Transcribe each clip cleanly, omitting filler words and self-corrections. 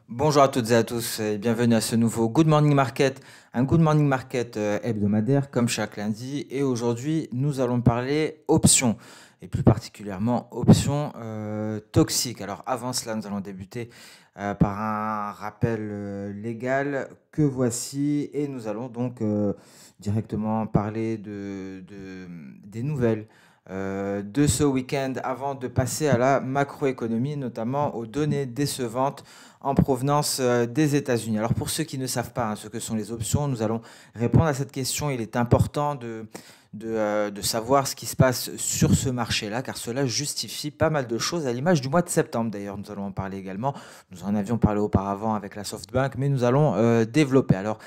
Bonjour à toutes et à tous et bienvenue à ce nouveau Good Morning Market, un Good Morning Market hebdomadaire comme chaque lundi. Et aujourd'hui, nous allons parler options et plus particulièrement options toxiques. Alors avant cela, nous allons débuter par un rappel légal que voici et nous allons donc directement parler des nouvelles de ce week-end avant de passer à la macroéconomie, notamment aux données décevantes en provenance des États-Unis. Alors pour ceux qui ne savent pas ce que sont les options, nous allons répondre à cette question. Il est important de savoir ce qui se passe sur ce marché-là, car cela justifie pas mal de choses, à l'image du mois de septembre d'ailleurs. Nous allons en parler également. Nous en avions parlé auparavant avec la SoftBank, mais nous allons développer. Alors,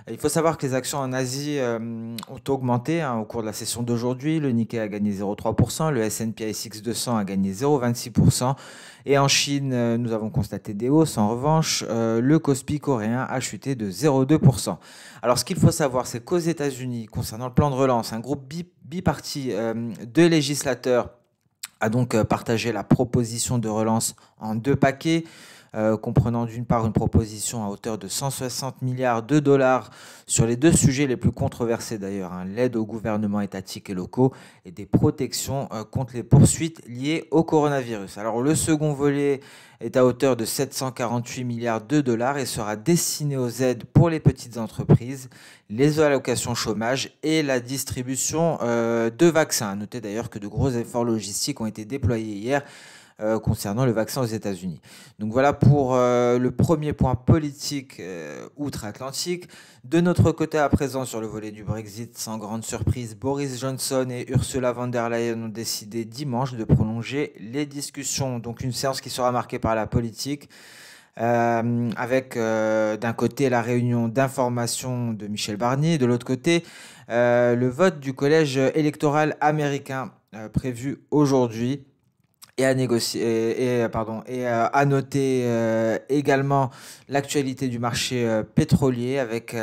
il faut savoir que les actions en Asie ont augmenté au cours de la session d'aujourd'hui. Le Nikkei a gagné 0,3%, le S&P ASX 200 a gagné 0,26%. Et en Chine, nous avons constaté des hausses. En revanche, le Kospi coréen a chuté de 0,2%. Alors, ce qu'il faut savoir, c'est qu'aux États-Unis, concernant le plan de relance, un groupe biparti de législateurs a donc partagé la proposition de relance en deux paquets, comprenant d'une part une proposition à hauteur de 160 milliards de dollars sur les deux sujets les plus controversés d'ailleurs, l'aide aux gouvernements étatiques et locaux et des protections contre les poursuites liées au coronavirus. Alors le second volet est à hauteur de 748 milliards de dollars et sera destiné aux aides pour les petites entreprises, les allocations chômage et la distribution de vaccins. Notez d'ailleurs que de gros efforts logistiques ont été déployés hier concernant le vaccin aux États-Unis. Donc voilà pour le premier point politique outre-Atlantique. De notre côté à présent sur le volet du Brexit, sans grande surprise, Boris Johnson et Ursula von der Leyen ont décidé dimanche de prolonger les discussions. Donc une séance qui sera marquée par la politique. Avec d'un côté la réunion d'information de Michel Barnier, de l'autre côté le vote du collège électoral américain prévu aujourd'hui et à négocier et à noter également l'actualité du marché pétrolier avec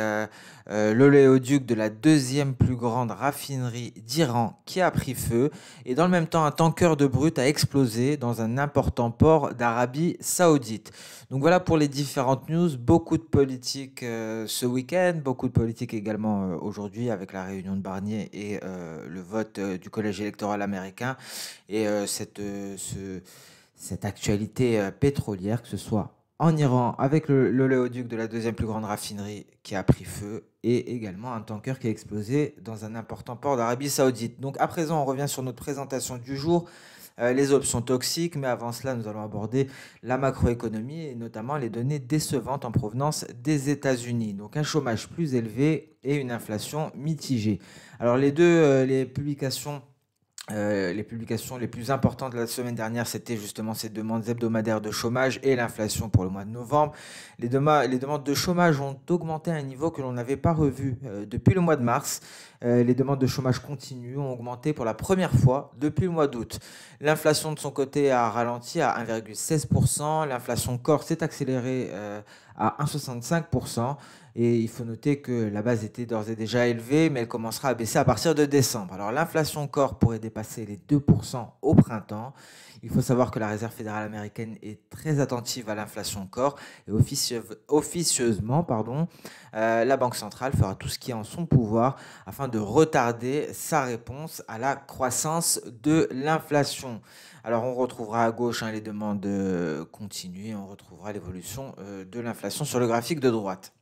l'oléoduc de la deuxième plus grande raffinerie d'Iran qui a pris feu et dans le même temps un tanker de brut a explosé dans un important port d'Arabie Saoudite. Donc voilà pour les différentes news, beaucoup de politique ce week-end, beaucoup de politique également aujourd'hui avec la réunion de Barnier et le vote du collège électoral américain et cette actualité pétrolière, que ce soit en Iran avec l'oléoduc de la deuxième plus grande raffinerie qui a pris feu et également un tanker qui a explosé dans un important port d'Arabie Saoudite. Donc à présent, on revient sur notre présentation du jour, les options toxiques, mais avant cela, nous allons aborder la macroéconomie et notamment les données décevantes en provenance des États-Unis. Donc un chômage plus élevé et une inflation mitigée. Alors les publications les plus importantes de la semaine dernière, c'était justement ces demandes hebdomadaires de chômage et l'inflation pour le mois de novembre. Les demandes de chômage ont augmenté à un niveau que l'on n'avait pas revu depuis le mois de mars. Les demandes de chômage continu ont augmenté pour la première fois depuis le mois d'août. L'inflation de son côté a ralenti à 1,16%. L'inflation corps s'est accélérée à 1,65%. Et il faut noter que la base était d'ores et déjà élevée, mais elle commencera à baisser à partir de décembre. Alors l'inflation corps pourrait dépasser les 2% au printemps. Il faut savoir que la Réserve fédérale américaine est très attentive à l'inflation corps et officieusement, la Banque centrale fera tout ce qui est en son pouvoir afin de retarder sa réponse à la croissance de l'inflation. Alors on retrouvera à gauche les demandes continues et on retrouvera l'évolution de l'inflation sur le graphique de droite.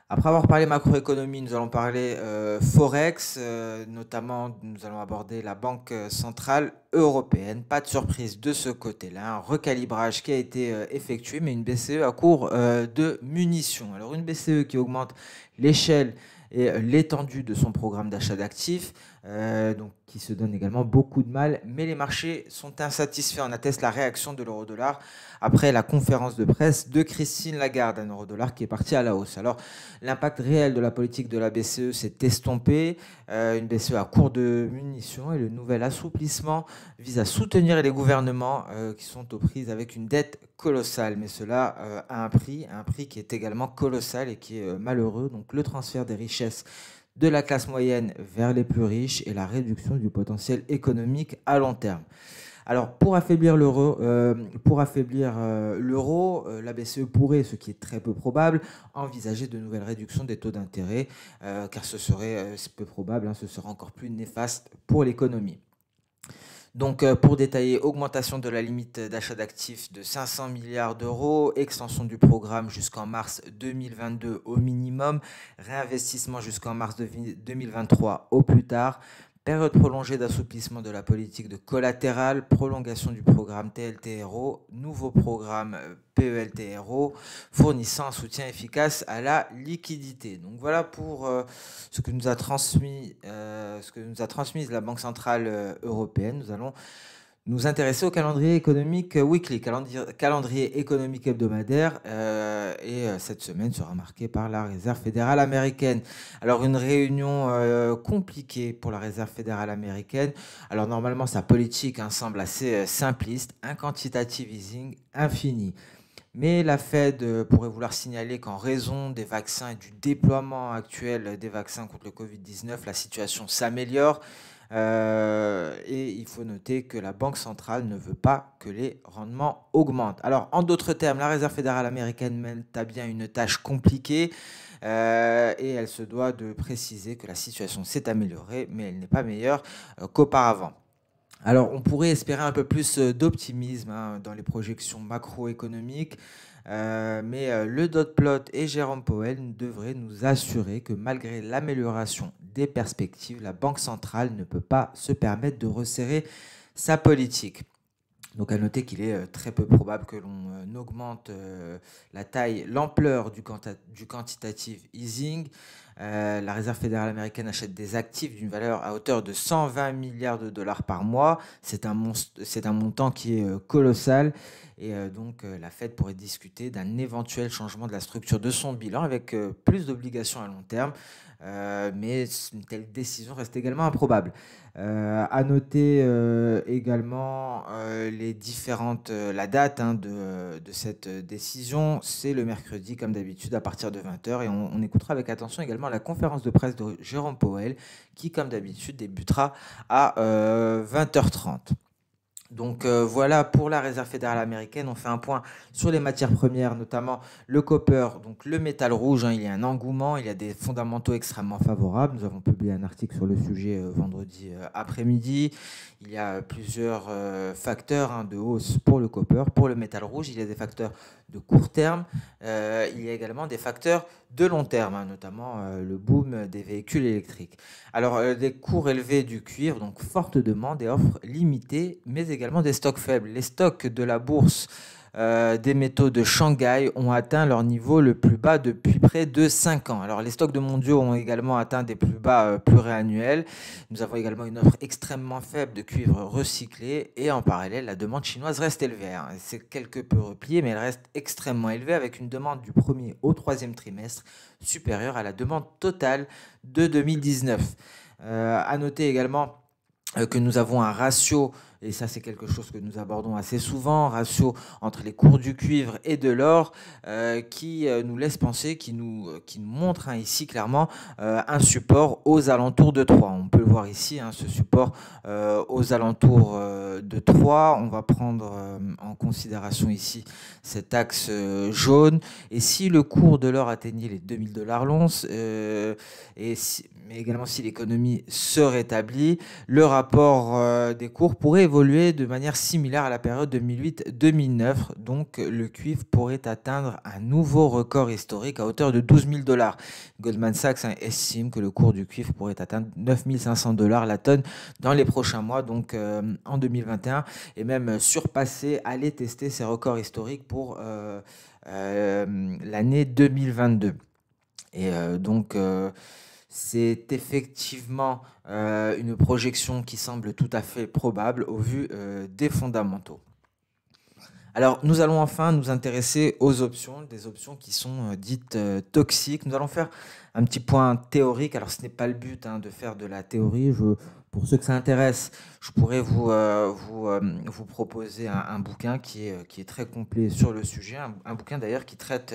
Après avoir parlé macroéconomie, nous allons parler Forex, notamment nous allons aborder la Banque centrale européenne. Pas de surprise de ce côté-là, un recalibrage qui a été effectué, mais une BCE à court de munitions. Alors une BCE qui augmente l'échelle et l'étendue de son programme d'achat d'actifs, donc qui se donne également beaucoup de mal, mais les marchés sont insatisfaits. On atteste la réaction de l'euro-dollar après la conférence de presse de Christine Lagarde, un euro-dollar qui est parti à la hausse. Alors l'impact réel de la politique de la BCE s'est estompé, une BCE à court de munitions et le nouvel assouplissement vise à soutenir les gouvernements qui sont aux prises avec une dette colossale. Mais cela a un prix qui est également colossal et qui est malheureux. Donc le transfert des richesses de la classe moyenne vers les plus riches et la réduction du potentiel économique à long terme. Alors, la BCE pourrait, ce qui est très peu probable, envisager de nouvelles réductions des taux d'intérêt, car c'est peu probable, hein, ce sera encore plus néfaste pour l'économie. Donc, pour détailler, augmentation de la limite d'achat d'actifs de 500 milliards d'euros, extension du programme jusqu'en mars 2022 au minimum, réinvestissement jusqu'en mars 2023 au plus tard, période prolongée d'assouplissement de la politique de collatéral, prolongation du programme TLTRO, nouveau programme PELTRO, fournissant un soutien efficace à la liquidité. Donc voilà pour ce que nous a transmis la Banque centrale européenne. Nous allons nous intéresser au calendrier économique weekly, calendrier économique hebdomadaire, et cette semaine sera marquée par la Réserve fédérale américaine. Alors une réunion compliquée pour la Réserve fédérale américaine. Alors normalement sa politique semble assez simpliste, un quantitative easing infini. Mais la Fed pourrait vouloir signaler qu'en raison des vaccins et du déploiement actuel des vaccins contre le Covid-19, la situation s'améliore. Et il faut noter que la Banque centrale ne veut pas que les rendements augmentent. Alors, en d'autres termes, la Réserve fédérale américaine mène à bien une tâche compliquée, et elle se doit de préciser que la situation s'est améliorée, mais elle n'est pas meilleure qu'auparavant. Alors, on pourrait espérer un peu plus d'optimisme dans les projections macroéconomiques, mais le dot plot et Jérôme Powell devraient nous assurer que malgré l'amélioration des perspectives, la Banque centrale ne peut pas se permettre de resserrer sa politique. Donc à noter qu'il est très peu probable que l'on augmente l'ampleur du quantitative easing. La Réserve fédérale américaine achète des actifs d'une valeur à hauteur de 120 milliards de dollars par mois. C'est un montant qui est colossal. Et donc la Fed pourrait discuter d'un éventuel changement de la structure de son bilan avec plus d'obligations à long terme. Mais une telle décision reste également improbable. À noter également la date de cette décision, c'est le mercredi comme d'habitude à partir de 20h, et on écoutera avec attention également la conférence de presse de Jérôme Powell qui comme d'habitude débutera à 20h30. Donc voilà pour la Réserve fédérale américaine. On fait un point sur les matières premières, notamment le copper, donc le métal rouge. Il y a un engouement, il y a des fondamentaux extrêmement favorables. Nous avons publié un article sur le sujet vendredi après-midi. Il y a plusieurs facteurs de hausse pour le copper. Pour le métal rouge, il y a des facteurs de court terme. Il y a également des facteurs de long terme, notamment le boom des véhicules électriques. Alors, des cours élevés du cuivre, donc forte demande et offre limitée, mais également des stocks faibles. Les stocks de la bourse des métaux de Shanghai ont atteint leur niveau le plus bas depuis près de 5 ans. Alors, les stocks de mondiaux ont également atteint des plus bas pluriannuels. Nous avons également une offre extrêmement faible de cuivre recyclé, et en parallèle, la demande chinoise reste élevée. C'est quelque peu replié, mais elle reste extrêmement élevée, avec une demande du premier au troisième trimestre supérieure à la demande totale de 2019. À noter également que nous avons un ratio, et ça c'est quelque chose que nous abordons assez souvent, ratio entre les cours du cuivre et de l'or, qui nous laisse penser, qui nous montre ici clairement un support aux alentours de 3. On peut le voir ici, ce support aux alentours de 3. On va prendre en considération ici cet axe jaune, et si le cours de l'or atteignait les 2000 $ l'once, mais également si l'économie se rétablit, le rapport des cours pourrait évoluer de manière similaire à la période 2008-2009. Donc le cuivre pourrait atteindre un nouveau record historique à hauteur de 12 000 $. Goldman Sachs estime que le cours du cuivre pourrait atteindre 9 500 $ la tonne dans les prochains mois, donc en 2021, et même surpasser, aller tester ces records historiques pour l'année 2022. Et donc c'est effectivement une projection qui semble tout à fait probable au vu des fondamentaux. Alors, nous allons enfin nous intéresser aux options, des options qui sont dites toxiques. Nous allons faire un petit point théorique. Alors, ce n'est pas le but de faire de la théorie. Pour ceux que ça intéresse, je pourrais vous proposer un bouquin qui est très complet sur le sujet. Un bouquin d'ailleurs qui traite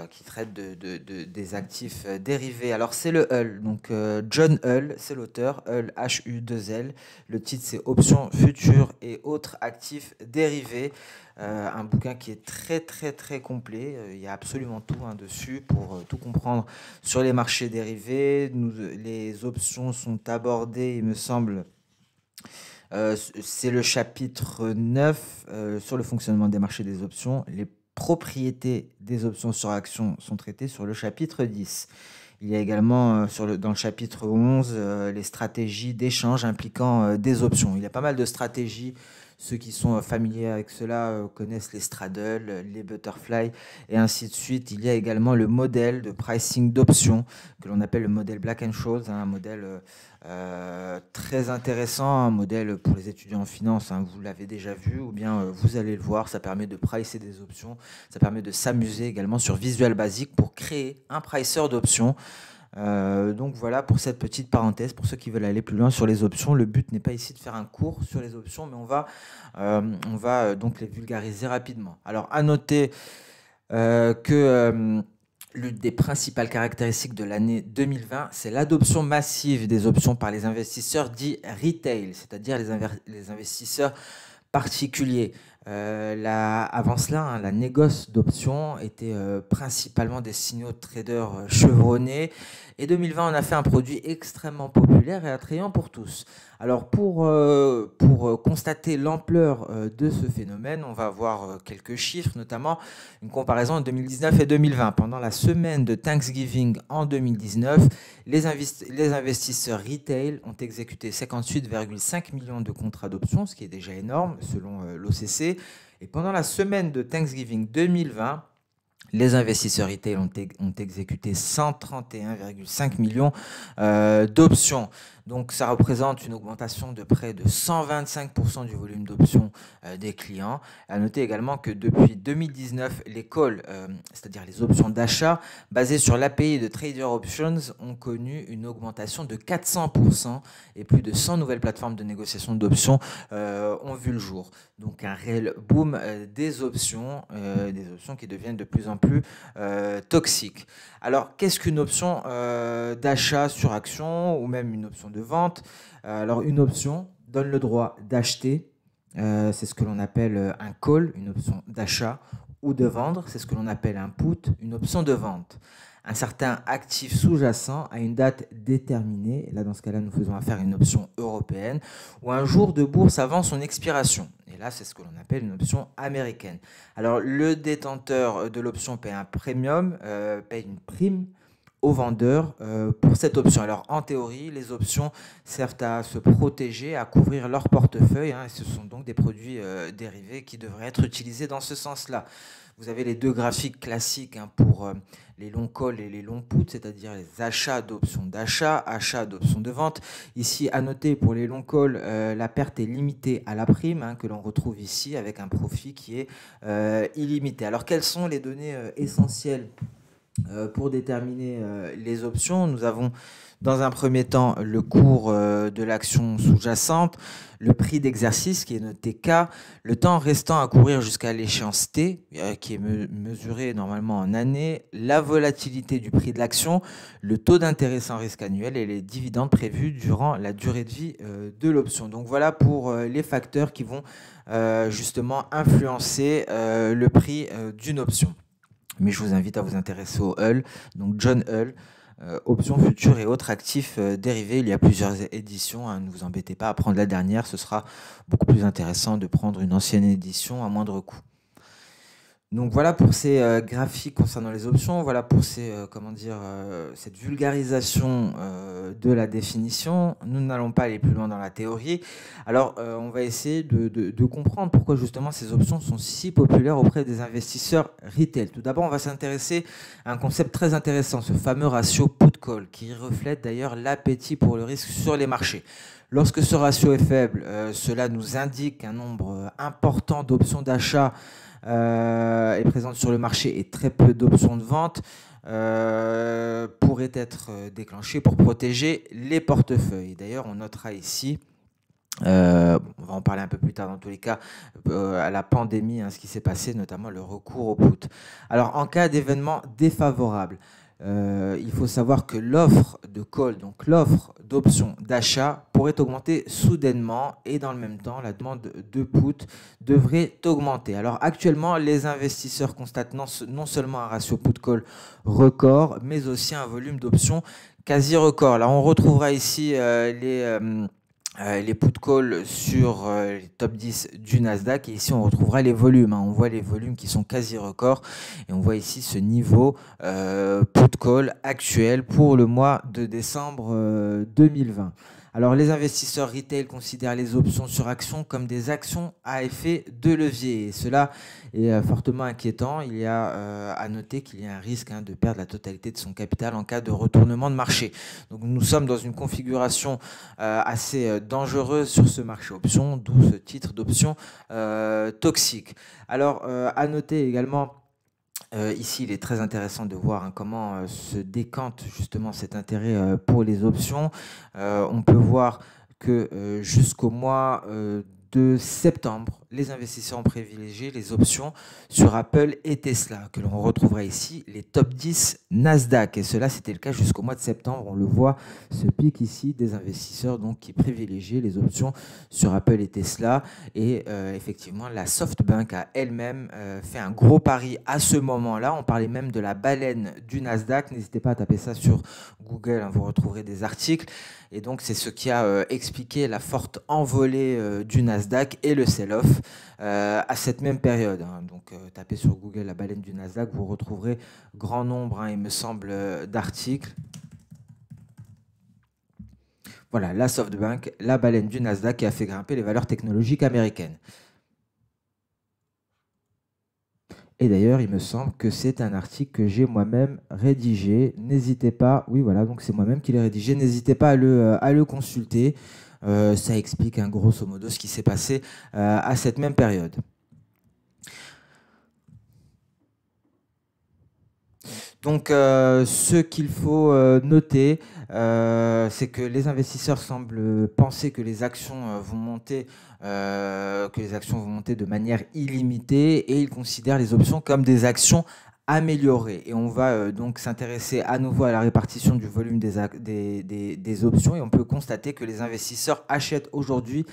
qui traite des actifs dérivés. Alors c'est le Hull, donc John Hull, c'est l'auteur, Hull, H-U-2-L. Le titre c'est Options futures et autres actifs dérivés. Un bouquin qui est très très très complet. Il y a absolument tout dessus pour tout comprendre sur les marchés dérivés. Les options sont abordées, il me semble. C'est le chapitre 9 sur le fonctionnement des marchés des options. Les propriétés des options sur actions sont traitées sur le chapitre 10. Il y a également dans le chapitre 11 les stratégies d'échange impliquant des options. Il y a pas mal de stratégies. Ceux qui sont familiers avec cela connaissent les straddle, les butterfly et ainsi de suite. Il y a également le modèle de pricing d'options que l'on appelle le modèle Black-Scholes, un modèle très intéressant, un modèle pour les étudiants en finance. Vous l'avez déjà vu ou bien vous allez le voir. Ça permet de pricer des options. Ça permet de s'amuser également sur Visual Basic pour créer un pricer d'options. Donc voilà pour cette petite parenthèse. Pour ceux qui veulent aller plus loin sur les options, le but n'est pas ici de faire un cours sur les options, mais on va donc les vulgariser rapidement. Alors à noter que l'une des principales caractéristiques de l'année 2020, c'est l'adoption massive des options par les investisseurs dits retail, c'est-à-dire les investisseurs particuliers. Avant cela, la négoce d'options était principalement destinée aux traders chevronnés. Et 2020, on a fait un produit extrêmement populaire et attrayant pour tous. Alors pour constater l'ampleur de ce phénomène, on va voir quelques chiffres, notamment une comparaison entre 2019 et 2020. Pendant la semaine de Thanksgiving en 2019, les investisseurs retail ont exécuté 58,5 millions de contrats d'options, ce qui est déjà énorme selon l'OCC. Et pendant la semaine de Thanksgiving 2020, les investisseurs retail ont exécuté 131,5 millions d'options. Donc ça représente une augmentation de près de 125% du volume d'options des clients. À noter également que depuis 2019, les calls, c'est-à-dire les options d'achat basées sur l'API de Trader Options, ont connu une augmentation de 400% et plus de 100 nouvelles plateformes de négociation d'options ont vu le jour. Donc un réel boom des options qui deviennent de plus en plus toxiques. Alors qu'est-ce qu'une option d'achat sur action ou même une option de vente? Alors une option donne le droit d'acheter, c'est ce que l'on appelle un call, une option d'achat, ou de vendre, c'est ce que l'on appelle un put, une option de vente. Un certain actif sous-jacent à une date déterminée, là dans ce cas-là nous faisons affaire à une option européenne, ou un jour de bourse avant son expiration. Et là c'est ce que l'on appelle une option américaine. Alors le détenteur de l'option paye un premium, paye une prime aux vendeurs pour cette option. Alors en théorie, les options servent à se protéger, à couvrir leur portefeuille, et ce sont donc des produits dérivés qui devraient être utilisés dans ce sens-là. Vous avez les deux graphiques classiques pour les longs calls et les longs puts, c'est-à-dire les achats d'options d'achat, achats d'options de vente. Ici, à noter pour les longs calls, la perte est limitée à la prime que l'on retrouve ici avec un profit qui est illimité. Alors quelles sont les données essentielles pour déterminer les options? Nous avons dans un premier temps le cours de l'action sous-jacente, le prix d'exercice qui est noté K, le temps restant à courir jusqu'à l'échéance T qui est mesuré normalement en années, la volatilité du prix de l'action, le taux d'intérêt sans risque annuel et les dividendes prévus durant la durée de vie de l'option. Donc voilà pour les facteurs qui vont justement influencer le prix d'une option. Mais je vous invite à vous intéresser au Hull, donc John Hull, options futures et autres actifs dérivés. Il y a plusieurs éditions, ne vous embêtez pas à prendre la dernière, ce sera beaucoup plus intéressant de prendre une ancienne édition à moindre coût. Donc voilà pour ces graphiques concernant les options, voilà pour cette vulgarisation de la définition. Nous n'allons pas aller plus loin dans la théorie. Alors on va essayer de comprendre pourquoi justement ces options sont si populaires auprès des investisseurs retail. Tout d'abord, on va s'intéresser à un concept très intéressant, ce fameux ratio put-call, qui reflète d'ailleurs l'appétit pour le risque sur les marchés. Lorsque ce ratio est faible, cela nous indique qu'un nombre important d'options d'achat est présente sur le marché et très peu d'options de vente pourraient être déclenchées pour protéger les portefeuilles. D'ailleurs, on notera ici, on on va en parler un peu plus tard dans tous les cas, à la pandémie, hein, ce qui s'est passé, notamment le recours au put. Alors, en cas d'événement défavorable, il faut savoir que l'offre de call, donc l'offre d'options d'achat, pourrait augmenter soudainement et dans le même temps, la demande de put devrait augmenter. Alors actuellement, les investisseurs constatent non seulement un ratio put-call record, mais aussi un volume d'options quasi record. Là, on retrouvera ici les put calls sur les top 10 du Nasdaq. Et ici, on retrouvera les volumes, hein. On voit les volumes qui sont quasi records. Et on voit ici ce niveau put call actuel pour le mois de décembre 2020. Alors, les investisseurs retail considèrent les options sur actions comme des actions à effet de levier. Et cela est fortement inquiétant. Il y a à noter qu'il y a un risque, hein, de perdre la totalité de son capital en cas de retournement de marché. Donc, nous sommes dans une configuration assez dangereuse sur ce marché option, d'où ce titre d'option toxique. Alors, à noter également, ici, il est très intéressant de voir, hein, comment se décante justement cet intérêt pour les options. On peut voir que jusqu'au mois de septembre, les investisseurs ont privilégié les options sur Apple et Tesla, que l'on retrouvera ici, les top 10 Nasdaq. Et cela, c'était le cas jusqu'au mois de septembre. On le voit, ce pic ici des investisseurs donc, qui privilégient les options sur Apple et Tesla. Et effectivement, la SoftBank a elle-même fait un gros pari à ce moment-là. On parlait même de la baleine du Nasdaq. N'hésitez pas à taper ça sur Google, hein, vous retrouverez des articles. Et donc, c'est ce qui a expliqué la forte envolée du Nasdaq et le sell-off à cette même période, hein. Donc, tapez sur Google la baleine du Nasdaq, vous retrouverez grand nombre, hein, il me semble, d'articles. Voilà, la SoftBank, la baleine du Nasdaq qui a fait grimper les valeurs technologiques américaines. Et d'ailleurs, il me semble que c'est un article que j'ai moi-même rédigé. N'hésitez pas, oui voilà, donc c'est moi-même qui l'ai rédigé. N'hésitez pas à le consulter. Ça explique, hein, grosso modo ce qui s'est passé à cette même période. Donc, ce qu'il faut noter, c'est que les investisseurs semblent penser que les actions vont monter, de manière illimitée, et ils considèrent les options comme des actions améliorées. Et on va donc s'intéresser à nouveau à la répartition du volume des options, et on peut constater que les investisseurs achètent aujourd'hui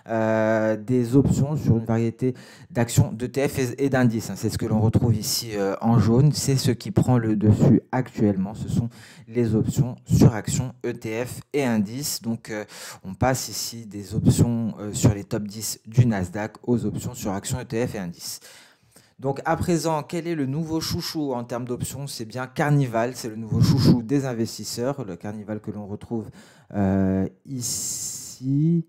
des options sur une variété d'actions, d'ETF et d'indices, hein. C'est ce que l'on retrouve ici en jaune. C'est ce qui prend le dessus actuellement. Ce sont les options sur actions, ETF et indices. Donc, on passe ici des options sur les top 10 du Nasdaq aux options sur actions, ETF et indices. Donc, à présent, quel est le nouveau chouchou en termes d'options? C'est bien Carnival, c'est le nouveau chouchou des investisseurs. Le Carnival que l'on retrouve ici.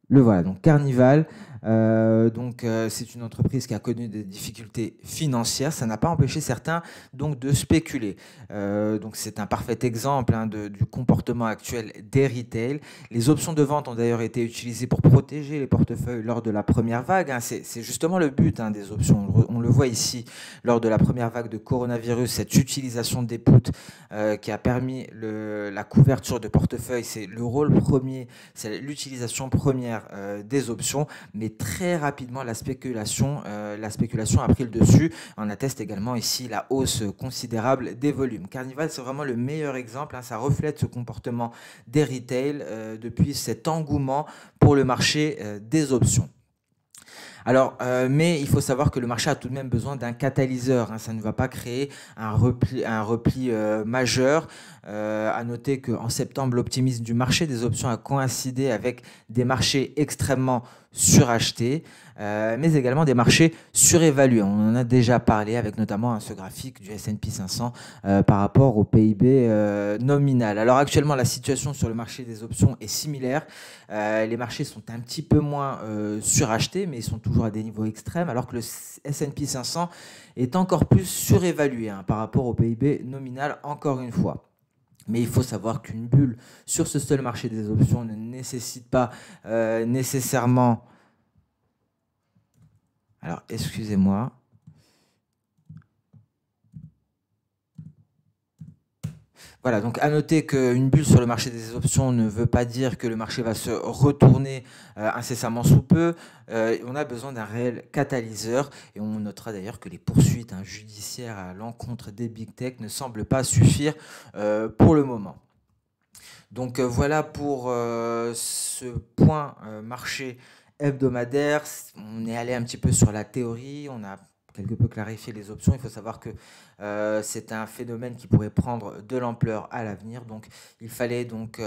Le voilà, donc Carnival. C'est une entreprise qui a connu des difficultés financières. Ça n'a pas empêché certains donc de spéculer. Donc c'est un parfait exemple, hein, du comportement actuel des retail. Les options de vente ont d'ailleurs été utilisées pour protéger les portefeuilles lors de la première vague, hein. C'est justement le but, hein, des options. On le voit ici lors de la première vague de coronavirus, cette utilisation des puts qui a permis la couverture de portefeuille. C'est le rôle premier, c'est l'utilisation première des options, mais très rapidement la spéculation a pris le dessus. On atteste également ici la hausse considérable des volumes. Carnival, c'est vraiment le meilleur exemple, hein, ça reflète ce comportement des retail depuis cet engouement pour le marché des options. Alors, mais il faut savoir que le marché a tout de même besoin d'un catalyseur, hein. Ça ne va pas créer un repli majeur. À noter qu'en septembre, l'optimisme du marché des options a coïncidé avec des marchés extrêmement surachetés, mais également des marchés surévalués. On en a déjà parlé avec notamment, hein, ce graphique du S&P 500 par rapport au PIB nominal. Alors actuellement, la situation sur le marché des options est similaire. Les marchés sont un petit peu moins surachetés, mais ils sont toujours à des niveaux extrêmes, alors que le S&P 500 est encore plus surévalué, hein, par rapport au PIB nominal, encore une fois. Mais il faut savoir qu'une bulle sur ce seul marché des options ne nécessite pas nécessairement... Alors, excusez-moi. Voilà, donc à noter qu'une bulle sur le marché des options ne veut pas dire que le marché va se retourner incessamment sous peu. On a besoin d'un réel catalyseur et on notera d'ailleurs que les poursuites judiciaires à l'encontre des big tech ne semblent pas suffire pour le moment. Donc voilà pour ce point marché hebdomadaire. On est allé un petit peu sur la théorie, on a quelque peu clarifié les options. Il faut savoir que c'est un phénomène qui pourrait prendre de l'ampleur à l'avenir. Donc il fallait donc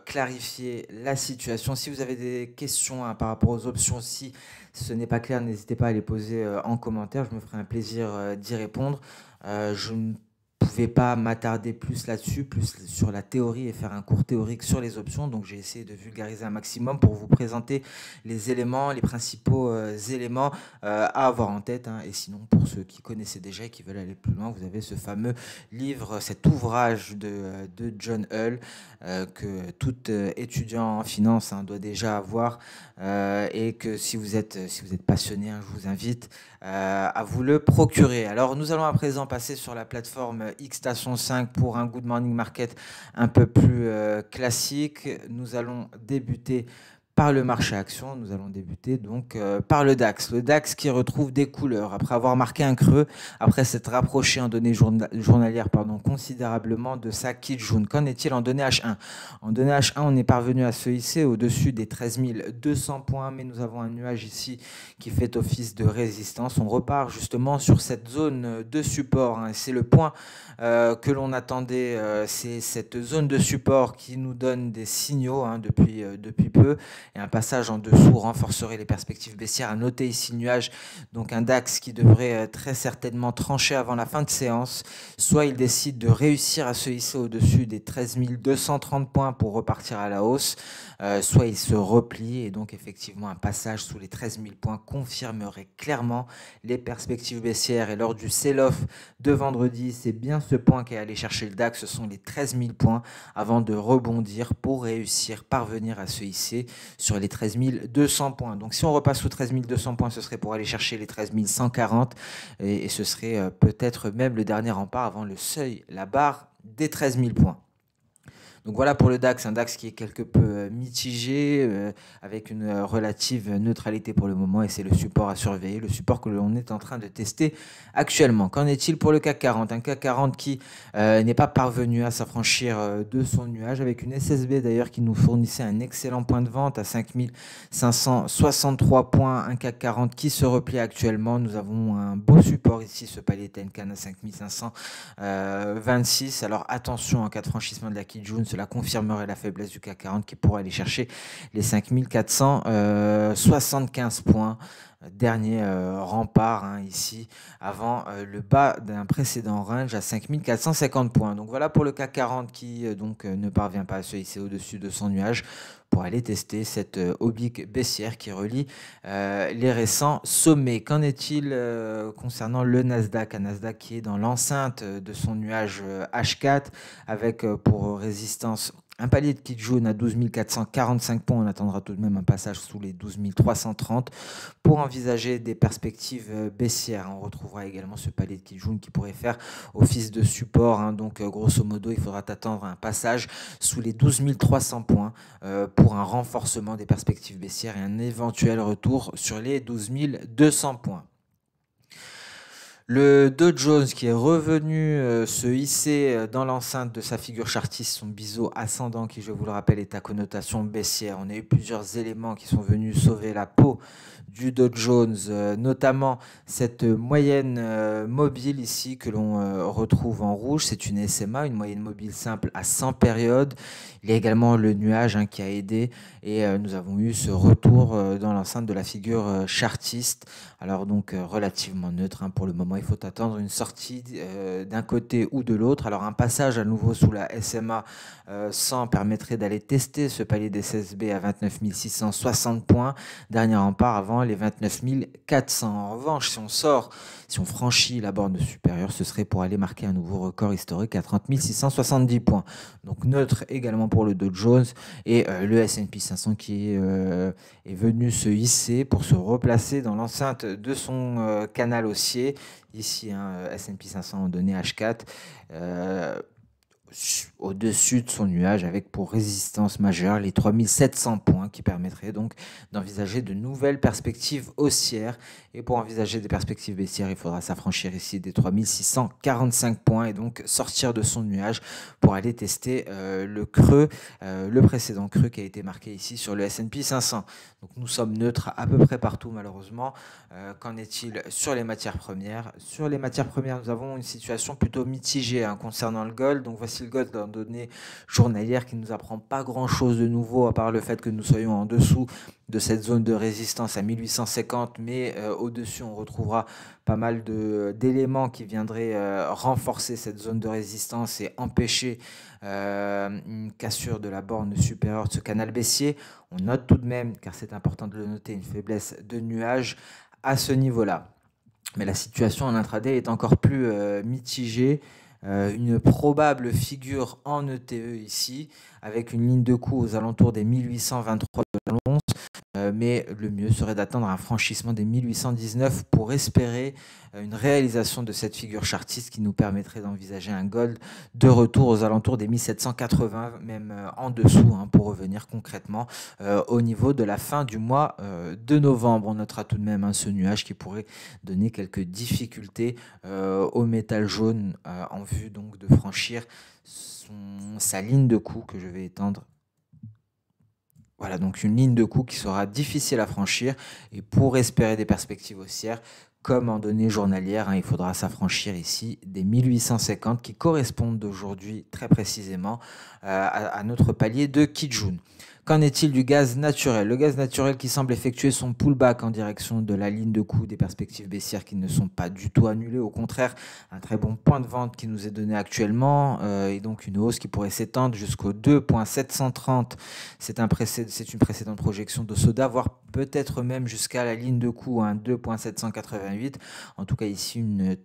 clarifier la situation. Si vous avez des questions par rapport aux options, si ce n'est pas clair, n'hésitez pas à les poser en commentaire. Je me ferai un plaisir d'y répondre. Je ne pouvais pas m'attarder plus là-dessus, plus sur la théorie et faire un cours théorique sur les options. Donc j'ai essayé de vulgariser un maximum pour vous présenter les éléments, les principaux éléments à avoir en tête. Et sinon, pour ceux qui connaissaient déjà et qui veulent aller plus loin, vous avez ce fameux livre, cet ouvrage de John Hull que tout étudiant en finance doit déjà avoir et que si vous êtes passionné, je vous invite à vous le procurer. Alors nous allons à présent passer sur la plateforme X-Station 5 pour un Good Morning Market un peu plus classique. Nous allons débuter par le marché action, nous allons débuter donc par le DAX. Le DAX qui retrouve des couleurs après avoir marqué un creux, après s'être rapproché en données journalières considérablement de sa Kijun. Qu'en est-il en données H1? En données H1, on est parvenu à se hisser au-dessus des 13 200 points, mais nous avons un nuage ici qui fait office de résistance. On repart justement sur cette zone de support. C'est le point que l'on attendait, c'est cette zone de support qui nous donne des signaux depuis peu. Et un passage en dessous renforcerait les perspectives baissières. À noter ici le nuage, donc un DAX qui devrait très certainement trancher avant la fin de séance. Soit il décide de réussir à se hisser au-dessus des 13 230 points pour repartir à la hausse, soit il se replie et donc effectivement un passage sous les 13 000 points confirmerait clairement les perspectives baissières. Et lors du sell-off de vendredi, c'est bien ce point qu'est allé chercher le DAX, ce sont les 13 000 points avant de rebondir pour parvenir à se hisser sur les 13 200 points. Donc si on repasse sous 13 200 points, ce serait pour aller chercher les 13 140 et ce serait peut-être même le dernier rempart avant le seuil, la barre des 13 000 points. Donc voilà pour le DAX, un DAX qui est quelque peu mitigé, avec une relative neutralité pour le moment, et c'est le support à surveiller, le support que l'on est en train de tester actuellement. Qu'en est-il pour le CAC 40? Un CAC 40 qui n'est pas parvenu à s'affranchir de son nuage, avec une SSB d'ailleurs qui nous fournissait un excellent point de vente à 5563 points, un CAC 40 qui se replie actuellement. Nous avons un beau support ici, ce palier Tenkan à 5526. Alors attention, en cas de franchissement de la Kijun, cela confirmerait la faiblesse du CAC 40 qui pourrait aller chercher les 5475 points. Dernier rempart ici avant le bas d'un précédent range à 5450 points. Donc voilà pour le CAC 40 qui ne parvient pas à se hisser au-dessus de son nuage pour aller tester cette oblique baissière qui relie les récents sommets. Qu'en est-il concernant le Nasdaq? Un Nasdaq qui est dans l'enceinte de son nuage H4 avec pour résistance un palier de Kijun à 12 445 points. On attendra tout de même un passage sous les 12 330 pour envisager des perspectives baissières. On retrouvera également ce palier de Kijun qui pourrait faire office de support. Donc grosso modo, il faudra attendre un passage sous les 12 300 points pour un renforcement des perspectives baissières et un éventuel retour sur les 12 200 points. Le Dow Jones qui est revenu se hisser dans l'enceinte de sa figure chartiste, son biseau ascendant qui, je vous le rappelle, est à connotation baissière. On a eu plusieurs éléments qui sont venus sauver la peau du Dow Jones, notamment cette moyenne mobile ici que l'on retrouve en rouge. C'est une SMA, une moyenne mobile simple à 100 périodes. Il y a également le nuage qui a aidé et nous avons eu ce retour dans l'enceinte de la figure chartiste. Alors donc relativement neutre pour le moment. Il faut attendre une sortie d'un côté ou de l'autre. Alors un passage à nouveau sous la SMA 100 permettrait d'aller tester ce palier des SSB à 29 660 points. Dernier rempart avant les 29 400. En revanche, si on franchit la borne supérieure, ce serait pour aller marquer un nouveau record historique à 30 670 points. Donc neutre également pour le Dow Jones et le S&P 500 qui est venu se hisser pour se replacer dans l'enceinte de son canal haussier. Ici, S&P 500 en données H4. au-dessus de son nuage avec pour résistance majeure les 3700 points qui permettraient donc d'envisager de nouvelles perspectives haussières. Et pour envisager des perspectives baissières, il faudra s'affranchir ici des 3645 points et donc sortir de son nuage pour aller tester le creux, le précédent creux qui a été marqué ici sur le S&P 500. Donc nous sommes neutres à peu près partout malheureusement. Qu'en est-il sur les matières premières? Sur les matières premières, nous avons une situation plutôt mitigée concernant le gold. Donc voici le gold en données journalières qui ne nous apprend pas grand-chose de nouveau à part le fait que nous soyons en dessous de cette zone de résistance à 1850, mais au-dessus on retrouvera pas mal d'éléments qui viendraient renforcer cette zone de résistance et empêcher une cassure de la borne supérieure de ce canal baissier. On note tout de même, car c'est important de le noter, une faiblesse de nuages à ce niveau-là. Mais la situation en intraday est encore plus mitigée. Une probable figure en ETE ici, avec une ligne de coup aux alentours des 1823 de l'once. Mais le mieux serait d'attendre un franchissement des 1819 pour espérer une réalisation de cette figure chartiste qui nous permettrait d'envisager un gold de retour aux alentours des 1780, même en dessous, pour revenir concrètement au niveau de la fin du mois de novembre. On notera tout de même ce nuage qui pourrait donner quelques difficultés au métal jaune en vue donc de franchir sa ligne de coup que je vais étendre. Voilà, donc une ligne de coup qui sera difficile à franchir et pour espérer des perspectives haussières, comme en données journalières, il faudra s'affranchir ici des 1850 qui correspondent aujourd'hui très précisément à notre palier de Kijun. Qu'en est-il du gaz naturel? Le gaz naturel qui semble effectuer son pullback en direction de la ligne de coup des perspectives baissières qui ne sont pas du tout annulées. Au contraire, un très bon point de vente qui nous est donné actuellement et donc une hausse qui pourrait s'étendre jusqu'au 2.730. C'est une précédente projection de Soda, voire peut-être même jusqu'à la ligne de coup, 2.788. En tout cas ici, une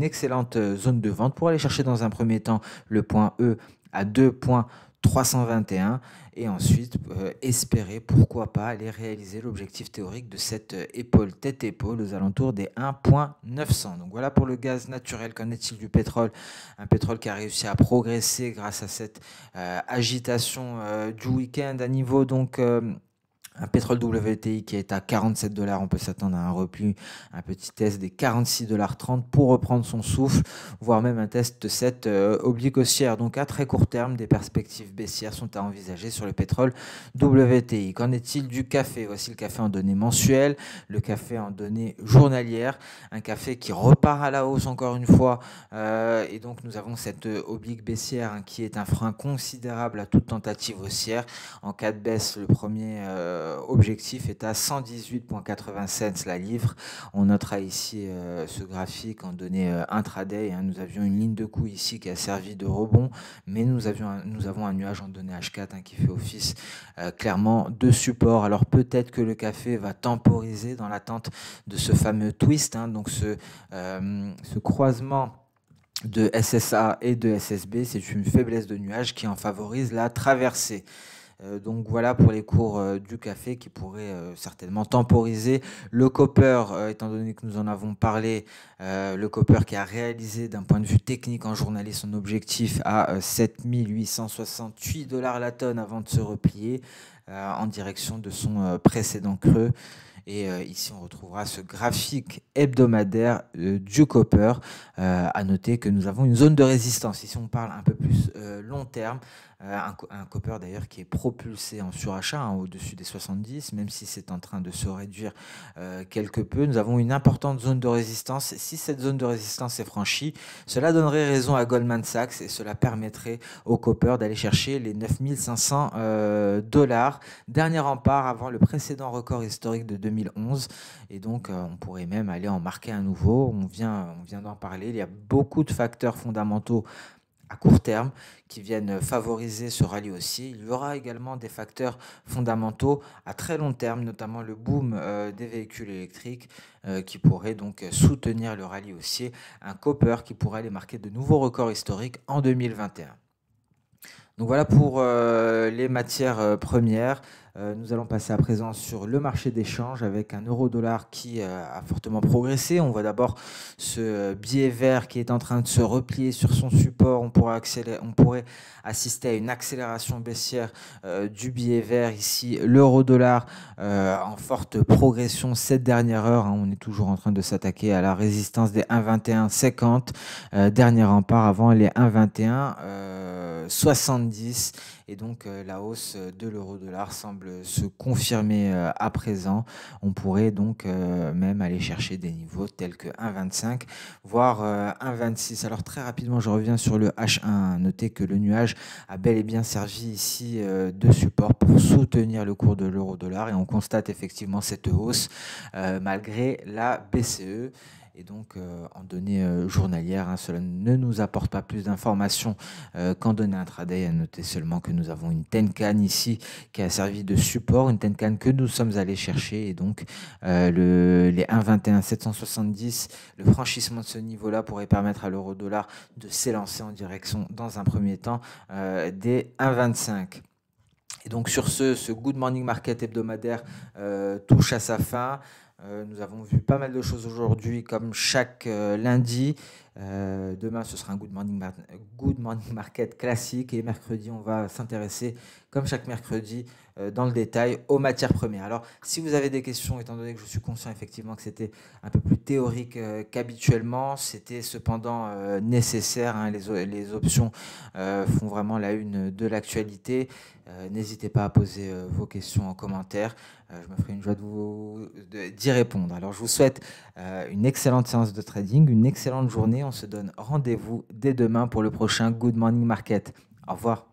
excellente zone de vente pour aller chercher dans un premier temps le point E à 2.321 et ensuite espérer, pourquoi pas, aller réaliser l'objectif théorique de cette épaule tête-épaule aux alentours des 1.900. Donc voilà pour le gaz naturel. Qu'en est-il du pétrole? Un pétrole qui a réussi à progresser grâce à cette agitation du week-end à niveau donc un pétrole WTI qui est à 47 $, on peut s'attendre à un repli, un petit test des 46,30 $ pour reprendre son souffle, voire même un test de cette oblique haussière. Donc à très court terme, des perspectives baissières sont à envisager sur le pétrole WTI. Qu'en est-il du café? Voici le café en données mensuelles, le café en données journalières, un café qui repart à la hausse encore une fois. Et donc nous avons cette oblique baissière qui est un frein considérable à toute tentative haussière. En cas de baisse, le premier objectif est à 118,80 cents la livre. On notera ici ce graphique en données intraday. Nous avions une ligne de coup ici qui a servi de rebond, mais nous avons un nuage en données H4 qui fait office clairement de support. Alors peut-être que le café va temporiser dans l'attente de ce fameux twist, donc ce croisement de SSA et de SSB. C'est une faiblesse de nuage qui en favorise la traversée. Donc voilà pour les cours du café qui pourraient certainement temporiser. Le copper, étant donné que nous en avons parlé, le copper qui a réalisé d'un point de vue technique en journalier son objectif à 7868 $ la tonne avant de se replier en direction de son précédent creux. Et ici, on retrouvera ce graphique hebdomadaire du copper. À noter que nous avons une zone de résistance. Ici, on parle un peu plus long terme. Un copper d'ailleurs qui est propulsé en surachat au-dessus des 70, même si c'est en train de se réduire quelque peu. Nous avons une importante zone de résistance. Si cette zone de résistance est franchie, cela donnerait raison à Goldman Sachs et cela permettrait au copper d'aller chercher les 9500 $. Dernier rempart avant le précédent record historique de 2011. Et donc, on pourrait même aller en marquer un nouveau. On vient d'en parler. Il y a beaucoup de facteurs fondamentaux à court terme qui viennent favoriser ce rallye haussier. Il y aura également des facteurs fondamentaux à très long terme, notamment le boom des véhicules électriques qui pourrait donc soutenir le rallye haussier. Un copper qui pourrait aller marquer de nouveaux records historiques en 2021. Donc voilà pour les matières premières. Nous allons passer à présent sur le marché d'échange avec un euro-dollar qui a fortement progressé. On voit d'abord ce billet vert qui est en train de se replier sur son support. On pourrait assister à une accélération baissière du billet vert. Ici, l'euro-dollar en forte progression cette dernière heure. On est toujours en train de s'attaquer à la résistance des 1,2150. Dernier rempart avant les 1,2170. Et donc la hausse de l'euro-dollar semble se confirmer à présent. On pourrait donc même aller chercher des niveaux tels que 1,25 voire 1,26. Alors très rapidement, je reviens sur le H1. Notez que le nuage a bel et bien servi ici de support pour soutenir le cours de l'euro-dollar et on constate effectivement cette hausse malgré la BCE. Et donc, en données journalières, cela ne nous apporte pas plus d'informations qu'en données intraday. À noter seulement que nous avons une Tenkan ici qui a servi de support, une Tenkan que nous sommes allés chercher. Et donc, les 1,21 770, le franchissement de ce niveau-là pourrait permettre à l'euro-dollar de s'élancer en direction, dans un premier temps, des 1,25. Et donc sur ce Good Morning Market hebdomadaire touche à sa fin. Nous avons vu pas mal de choses aujourd'hui, comme chaque lundi. Demain, ce sera un Good Morning Market classique. Et mercredi, on va s'intéresser, comme chaque mercredi, dans le détail aux matières premières. Alors, si vous avez des questions, étant donné que je suis conscient effectivement que c'était un peu plus théorique qu'habituellement, c'était cependant nécessaire. Les options font vraiment la une de l'actualité. N'hésitez pas à poser vos questions en commentaire. Je me ferai une joie d'y répondre. Alors, je vous souhaite une excellente séance de trading, une excellente journée. On se donne rendez-vous dès demain pour le prochain Good Morning Market. Au revoir.